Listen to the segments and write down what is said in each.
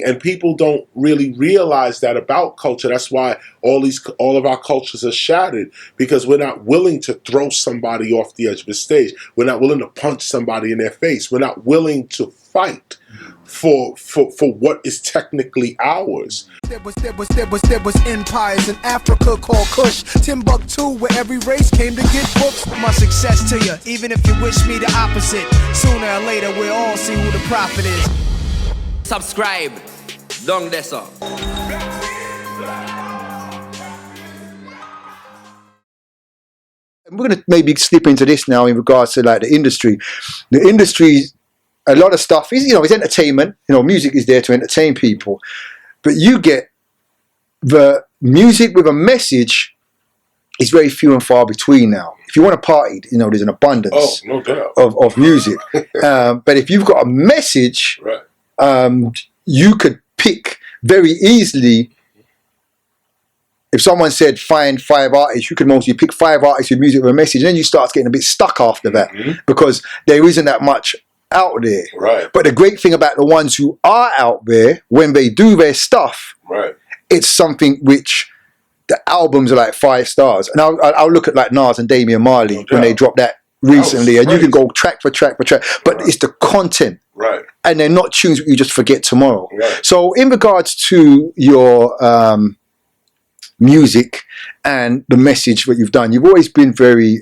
thing, and people don't really realize that about culture. That's why all of our cultures are shattered, because we're not willing to throw somebody off the edge of the stage. We're not willing to punch somebody in their face. We're not willing to fight for what is technically ours. There was empires in Africa called Kush, Timbuktu, where every race came to get books. My success to you, even if you wish me the opposite. Sooner or later, we'll all see who the prophet is. Subscribe, down there, sir. We're going to maybe slip into this now in regards to like the industry. The industry, a lot of stuff is, you know, it's entertainment. You know, music is there to entertain people. But you get the music with a message is very few and far between now. If you want to party, you know, there's an abundance no doubt. of music. But if you've got a message, right, you could pick very easily. If someone said find 5 artists, you could mostly pick 5 artists with music with a message, and then you start getting a bit stuck after that because there isn't that much out there. Right. But the great thing about the ones who are out there, when they do their stuff, right, it's something which the albums are like 5 stars. And I'll look at like Nas and Damian Marley when they dropped that recently, and you can go track for track for track, but it's the content. Right. And they're not tunes that you just forget tomorrow. Right. So in regards to your music and the message that you've done, you've always been very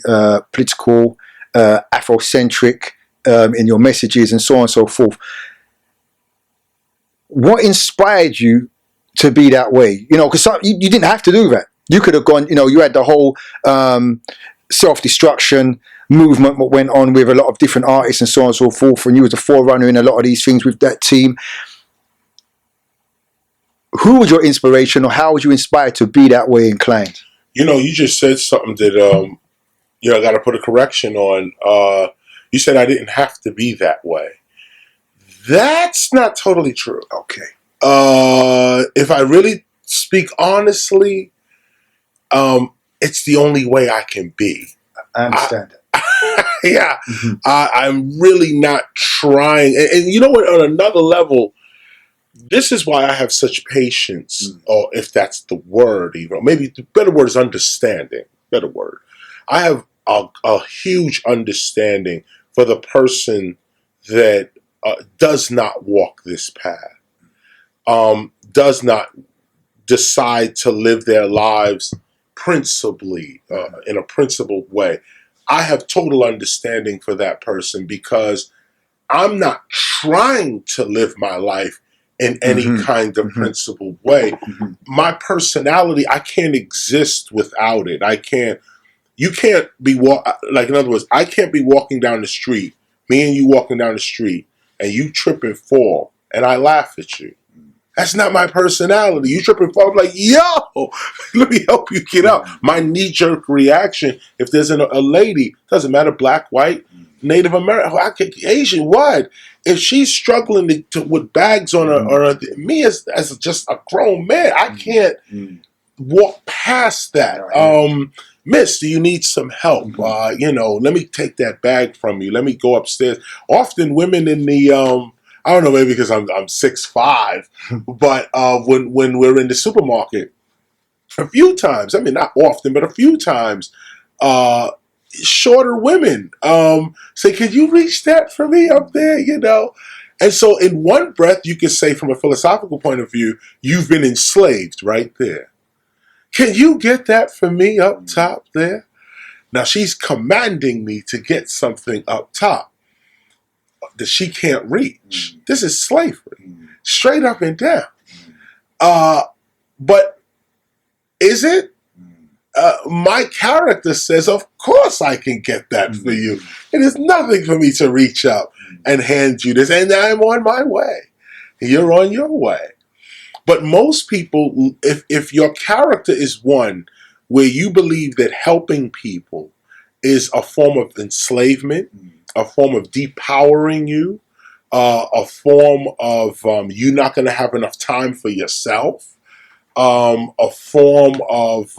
political, Afrocentric in your messages and so on and so forth. What inspired you to be that way? You know, because you didn't have to do that. You could have gone, you know, you had the whole self-destruction movement that went on with a lot of different artists and so on and so forth, and you was a forerunner in a lot of these things with that team. Who was your inspiration, or how was you inspired to be that way inclined? You know, you just said something that you know, I got to put a correction on. You said I didn't have to be that way. That's not totally true. Okay. If I really speak honestly, it's the only way I can be. I understand that. Yeah. I'm really not trying. And you know what, on another level, this is why I have such patience, or if that's the word even. Maybe the better word is understanding. Better word. I have a huge understanding for the person that does not walk this path, does not decide to live their lives principally, in a principled way. I have total understanding for that person, because I'm not trying to live my life in any kind of principled way. My personality, I can't exist without it. You can't be, like in other words, I can't be walking down the street, me and you walking down the street, and you trip and fall, and I laugh at you. That's not my personality. You trip and fall, I'm like, yo, let me help you get up. My knee-jerk reaction, if there's a lady, doesn't matter, black, white, Native American, Asian, what? If she's struggling with bags on her, me as just a grown man, I can't walk past that. Miss, do you need some help? You know, let me take that bag from you. Let me go upstairs. Often women in the, I don't know, maybe because I'm 6'5", but when we're in the supermarket, a few times, I mean, not often, but a few times, shorter women say, "Can you reach that for me up there?" You know, and so in one breath, you could say, from a philosophical point of view, you've been enslaved right there. Can you get that for me up top there? Now she's commanding me to get something up top that she can't reach. This is slavery, straight up and down. But is it? My character says, of course I can get that for you. It is nothing for me to reach up and hand you this, and I'm on my way. You're on your way. But most people, if your character is one where you believe that helping people is a form of enslavement, a form of depowering you, a form of you not going to have enough time for yourself, a form of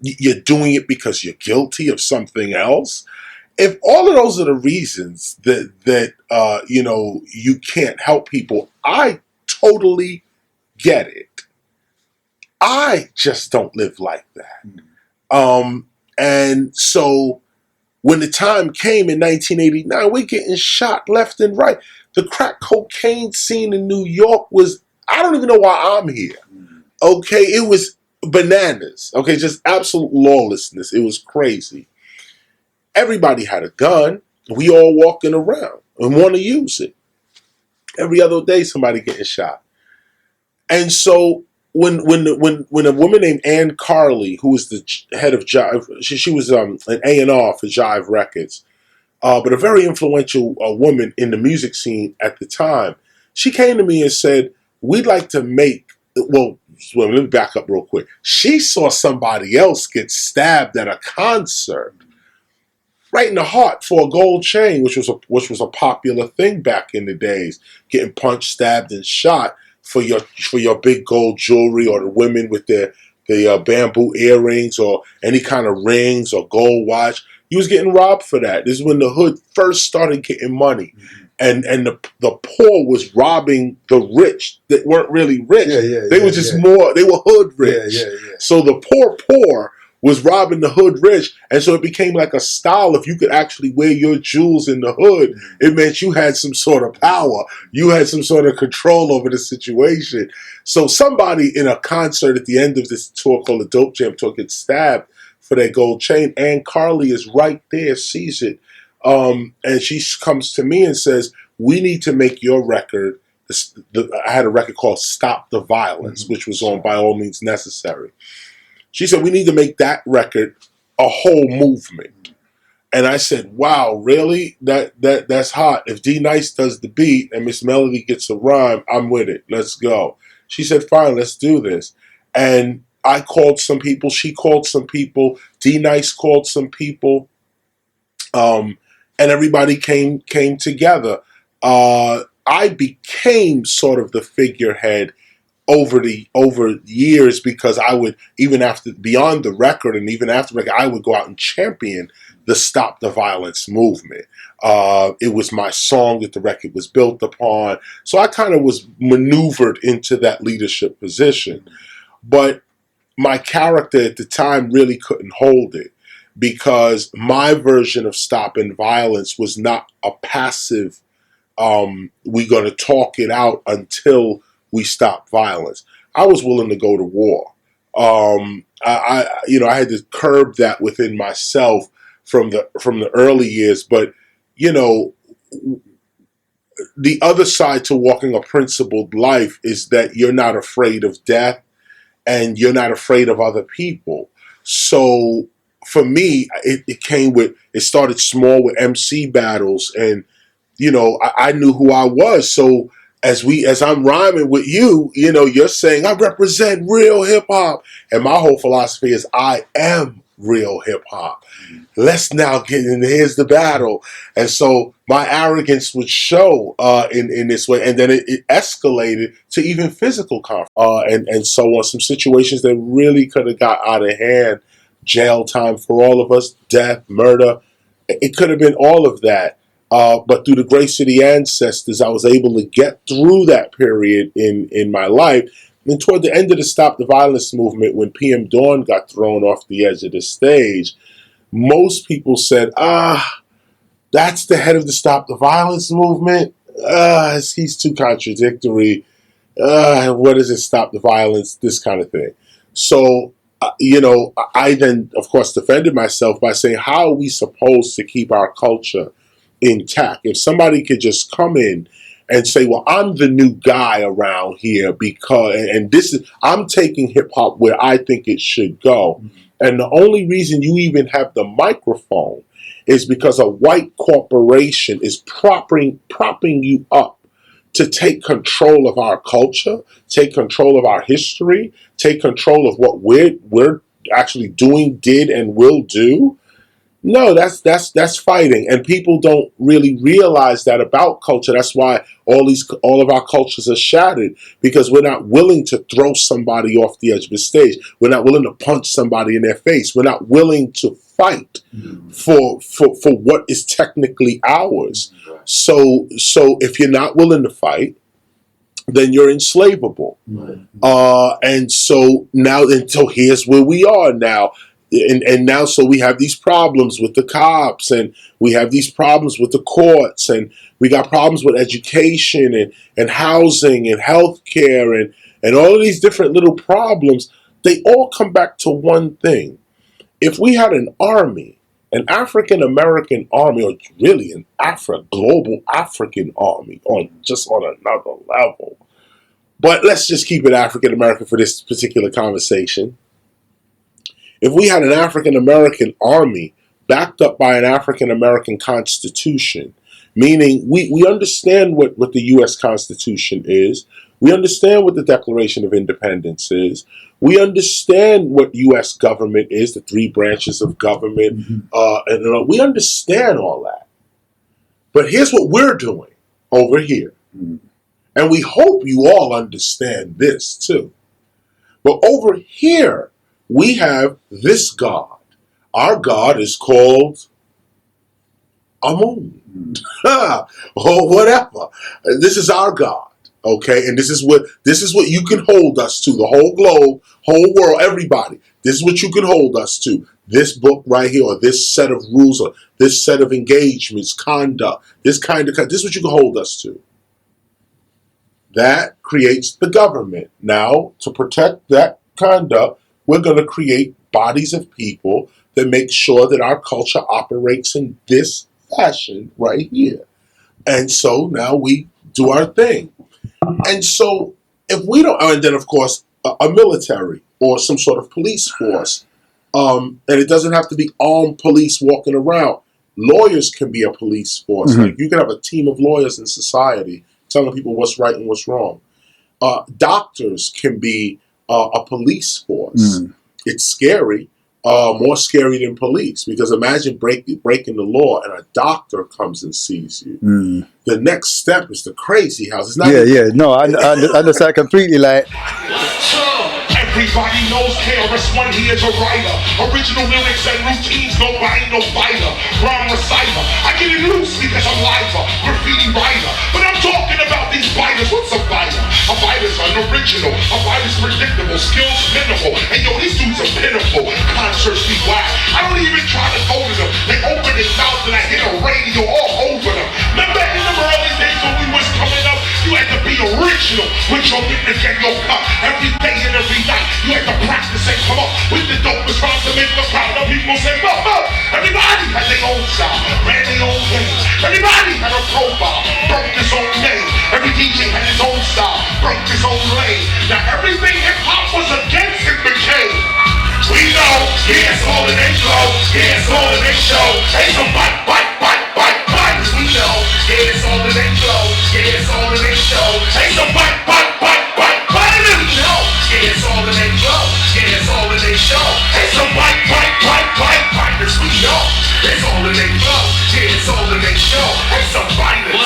you're doing it because you're guilty of something else. If all of those are the reasons that you know, you can't help people, I totally get it. I just don't live like that. And so when the time came in 1989, we're getting shot left and right. The crack cocaine scene in New York was, I don't even know why I'm here. Okay, it was bananas. Okay, just absolute lawlessness. It was crazy. Everybody had a gun. We all walking around and want to use it. Every other day, somebody getting shot. And so when a woman named Ann Carly, who was the head of Jive, she was an A&R for Jive Records, but a very influential woman in the music scene at the time, she came to me and said, "We'd like to make." Well, let me back up real quick. She saw somebody else get stabbed at a concert, right in the heart, for a gold chain, which was a popular thing back in the days. Getting punched, stabbed, and shot for your big gold jewelry, or the women with the bamboo earrings or any kind of rings or gold watch. You was getting robbed for that. This is when the hood first started getting money. And the poor was robbing the rich that weren't really rich. They were just more, they were hood rich. So the poor was robbing the hood rich. And so it became like a style. If you could actually wear your jewels in the hood, it meant you had some sort of power. You had some sort of control over the situation. So somebody in a concert at the end of this tour called the Dope Jam Tour gets stabbed for their gold chain. Ann Carly is right there, sees it. And she comes to me and says, "We need to make your record." I had a record called Stop the Violence, which was on By All Means Necessary. She said, "We need to make that record a whole movement." And I said, "Wow, really? That's hot. If D Nice does the beat and Miss Melody gets a rhyme, I'm with it. Let's go." She said, "Fine, let's do this." And I called some people. She called some people. D Nice called some people. And everybody came together. I became sort of the figurehead over years, because I would, even after, beyond the record and even after the record, I would go out and champion the Stop the Violence movement. It was my song that the record was built upon. So I kind of was maneuvered into that leadership position. But my character at the time really couldn't hold it, because my version of stopping violence was not a passive, we're going to talk it out until we stop violence. I was willing to go to war. I had to curb that within myself from the early years. But, the other side to walking a principled life is that you're not afraid of death and you're not afraid of other people. So for me, it started small with MC battles, and I knew who I was. So as I'm rhyming with you, you're saying I represent real hip hop, and my whole philosophy is I am real hip hop. Let's now get in. Here's the battle, and so my arrogance would show in this way, and then it escalated to even physical conflict, and so on. Some situations that really could have got out of hand. Jail time for all of us, death, murder. It could have been all of that. But through the grace of the ancestors, I was able to get through that period in my life. And toward the end of the Stop the Violence movement, when PM Dawn got thrown off the edge of the stage, most people said, that's the head of the Stop the Violence movement? He's too contradictory. What is it, stop the violence? This kind of thing. So, I then, of course, defended myself by saying, how are we supposed to keep our culture intact? If somebody could just come in and say, well, I'm the new guy around here I'm taking hip hop where I think it should go. And the only reason you even have the microphone is because a white corporation is propping you up to take control of our culture, take control of our history, take control of what we're actually doing, did, and will do. No, that's fighting, and people don't really realize that about culture. That's why all of our cultures are shattered, because we're not willing to throw somebody off the edge of the stage. We're not willing to punch somebody in their face. We're not willing to fight for what is technically ours. So if you're not willing to fight, then you're enslavable. And so here's where we are now. And now, so we have these problems with the cops, and we have these problems with the courts, and we got problems with education and housing and healthcare and all of these different little problems. They all come back to one thing. If we had an army, an African American army, or really an global African army, on another level, but let's just keep it African American for this particular conversation. If we had an African American army backed up by an African American constitution, meaning we understand what the U.S. Constitution is, we understand what the Declaration of Independence is, we understand what U.S. government is, the 3 branches of government, and we understand all that. But here's what we're doing over here. And we hope you all understand this too. But over here, we have this God. Our God is called Amun, or whatever. This is our God, okay? And this is what you can hold us to. The whole globe, whole world, everybody. This is what you can hold us to. This book right here, or this set of rules, or this set of engagements, conduct. This is what you can hold us to. That creates the government. Now, to protect that conduct, we're going to create bodies of people that make sure that our culture operates in this fashion right here. And so now we do our thing. And so if we don't, and then of course, a military or some sort of police force, and it doesn't have to be armed police walking around. Lawyers can be a police force. Like you can have a team of lawyers in society telling people what's right and what's wrong. Doctors can be a police force. It's scary, more scary than police, because imagine breaking the law and a doctor comes and sees you. The next step is the crazy house. It's not No, I understand completely. Like, everybody knows KRS One, he is a writer. Original lyrics and routines, nobody no fighter. Rhyme reciter, I get it loose because I'm liver. Graffiti writer, but I'm talking about these biters. What's a fighter? A fighter's unoriginal, a fighter's predictable, skills minimal. And yo, these dudes are pitiful, concerts be whack. I don't even try to go to them. They open their mouth and I hit a radio all over them. Remember in the early days when we was coming up, you had to be original with your lyric and your cut. Every day and every night, you had to practice and come up with the dopest rhymes to make the crowd of people say, everybody had their own style, ran their own game. Everybody had a profile, broke his own name. Every DJ had his own style, broke his own lane. Now everything hip-hop was against it became. We know, yeah, it's all in they flow, yeah, it's all in they show. Hey, some bite, we know, yeah, it's all in they flow, yeah, it's all in they show. Hey, some bite, we know, yeah, it's all in they flow, yeah, it's all in they show. Hey, some bite, we know, it's all in they flow, yeah, it's all in they show. Hey, some biters.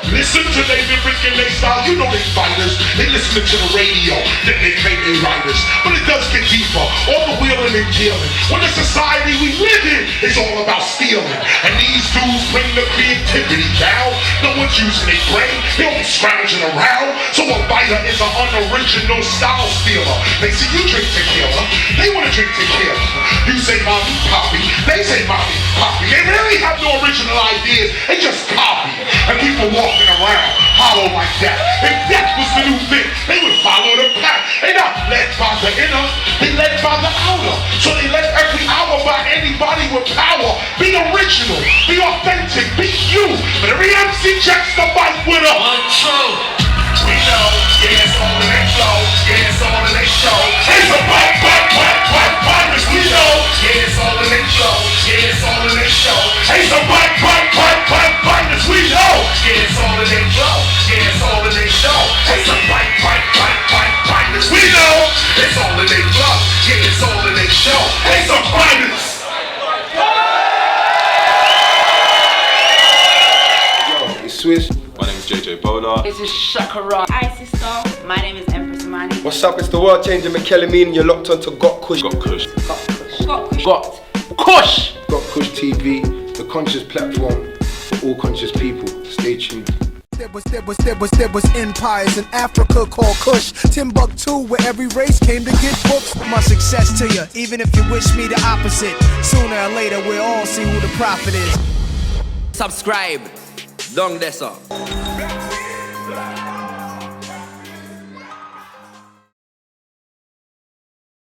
Listen to their lyric and their style, you know they fighters. They listen to the radio, then they claim they writers. But it does get deeper, all the wheeling and dealing. When the society we live in is all about stealing. And these dudes bring the creativity down. No one's using their brain, they don't be scrounging around. So a fighter is an unoriginal style stealer. They see you drink tequila, they wanna drink tequila. You say mommy, poppy, they say mommy, poppy. They really have no original ideas, they just copy. And people walking around hollow like that. If that was the new thing, they would follow the pack. They not led by the inner, they led by the outer. So they led every hour by anybody with power. Be original, be authentic, be you. But every MC checks the mic with a 1, 2. We know, yeah, it's all in they flow, yeah, it's all in they show. It's a virus, we know, yeah, it's all in they flow, yeah, it's all in they show. It's a virus, we know, yeah, it's all in they flow, yeah, it's all in they show. It's a virus, we know, it's all in they flow, yeah, it's all in they show. It's a virus. Yo, it's Swiss. My name is JJ Bowler. This is Shakara. Hi, sister. My name is Empress Imani. What's up? It's the world changer McKellamine, and you're locked onto Got Kush. Got Kush. Got Kush. Got Kush TV, the conscious platform for all conscious people. Stay tuned. There was empires in Africa called Kush, Timbuktu, where every race came to get books. My success to you, even if you wish me the opposite. Sooner or later, we'll all see who the prophet is. Subscribe. Down there, sir.